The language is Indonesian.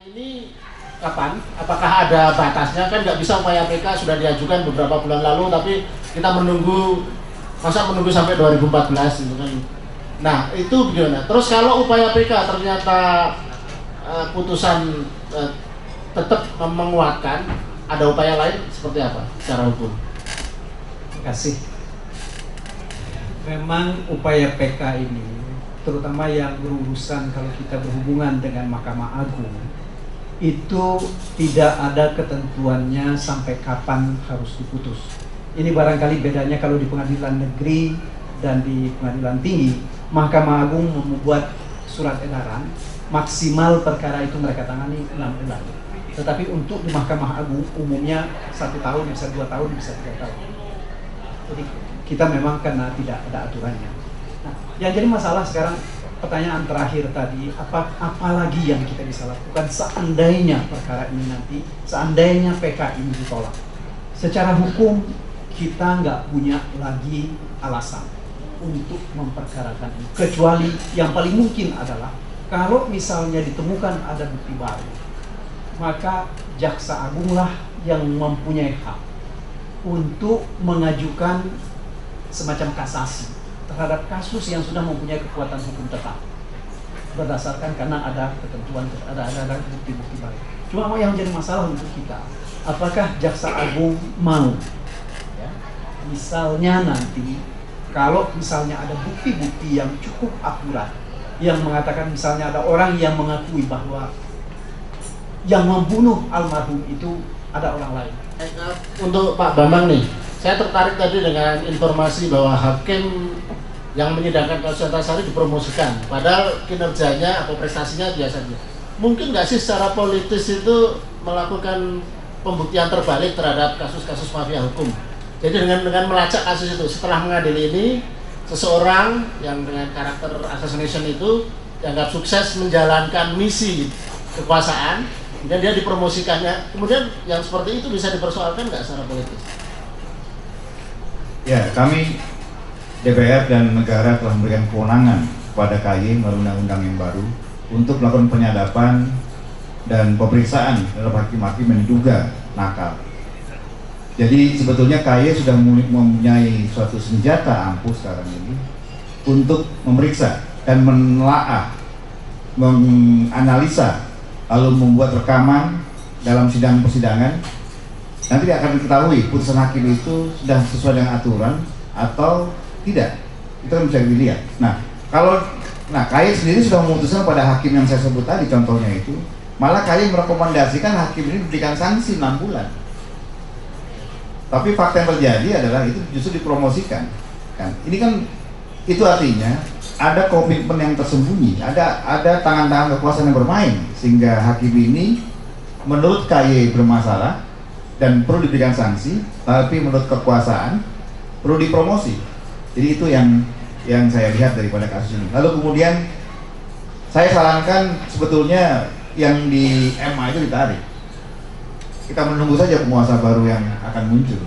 Ini kapan? Apakah ada batasnya? Kan nggak bisa upaya PK sudah diajukan beberapa bulan lalu, tapi kita menunggu, masa menunggu sampai 2014 gitu kan. Nah itu gimana? Terus kalau upaya PK ternyata putusan tetap menguatkan, ada upaya lain seperti apa secara hukum? Terima kasih. Memang upaya PK ini, terutama yang berurusan kalau kita berhubungan dengan Mahkamah Agung, itu tidak ada ketentuannya sampai kapan harus diputus. Ini barangkali bedanya kalau di pengadilan negeri dan di pengadilan tinggi, Mahkamah Agung membuat surat edaran maksimal perkara itu mereka tangani 6 bulan. Tetapi untuk di Mahkamah Agung umumnya 1 tahun, bisa 2 tahun, bisa 3 tahun. Jadi kita memang karena tidak ada aturannya. Nah, yang jadi masalah sekarang, pertanyaan terakhir tadi, apa lagi yang kita bisa lakukan seandainya perkara ini nanti, seandainya PK ini ditolak? Secara hukum kita nggak punya lagi alasan untuk memperkarakan ini, kecuali yang paling mungkin adalah kalau misalnya ditemukan ada bukti baru, maka Jaksa Agung lah yang mempunyai hak untuk mengajukan semacam kasasi terhadap kasus yang sudah mempunyai kekuatan hukum tetap berdasarkan karena ada ketentuan, ada bukti-bukti baru. Cuma yang jadi masalah untuk kita, apakah Jaksa Agung mau, ya, misalnya nanti kalau misalnya ada bukti-bukti yang cukup akurat yang mengatakan misalnya ada orang yang mengakui bahwa yang membunuh almarhum itu ada orang lain. Untuk Pak Bambang nih, saya tertarik tadi dengan informasi bahwa hakim yang menyidangkan kasus Antasari dipromosikan, padahal kinerjanya atau prestasinya biasa saja. Mungkin nggak sih secara politis itu melakukan pembuktian terbalik terhadap kasus-kasus mafia hukum? Jadi dengan melacak kasus itu, setelah mengadili ini, seseorang yang dengan karakter assassination itu dianggap sukses menjalankan misi kekuasaan, dan dia dipromosikannya, kemudian yang seperti itu bisa dipersoalkan nggak secara politis? Ya, kami DPR dan negara telah memberikan kewenangan kepada KY melalui undang-undang yang baru untuk melakukan penyadapan dan pemeriksaan terhadap hakim-hakim yang diduga nakal. Jadi sebetulnya KY sudah mempunyai suatu senjata ampuh sekarang ini untuk memeriksa dan menelaah, menganalisa, lalu membuat rekaman dalam sidang persidangan. Nanti akan diketahui putusan hakim itu sudah sesuai dengan aturan atau tidak. Itu kan bisa dilihat. Nah, KY sendiri sudah memutuskan pada hakim yang saya sebut tadi contohnya itu, malah KY merekomendasikan hakim ini diberikan sanksi 6 bulan. Tapi fakta yang terjadi adalah itu justru dipromosikan. Kan? Ini kan itu artinya ada komitmen yang tersembunyi, ada tangan-tangan kekuasaan yang bermain, sehingga hakim ini menurut KY bermasalah dan perlu diberikan sanksi, tapi menurut kekuasaan perlu dipromosi. Jadi itu yang saya lihat daripada kasus ini. Lalu kemudian saya sarankan sebetulnya yang di MA itu ditarik. Kita menunggu saja penguasa baru yang akan muncul.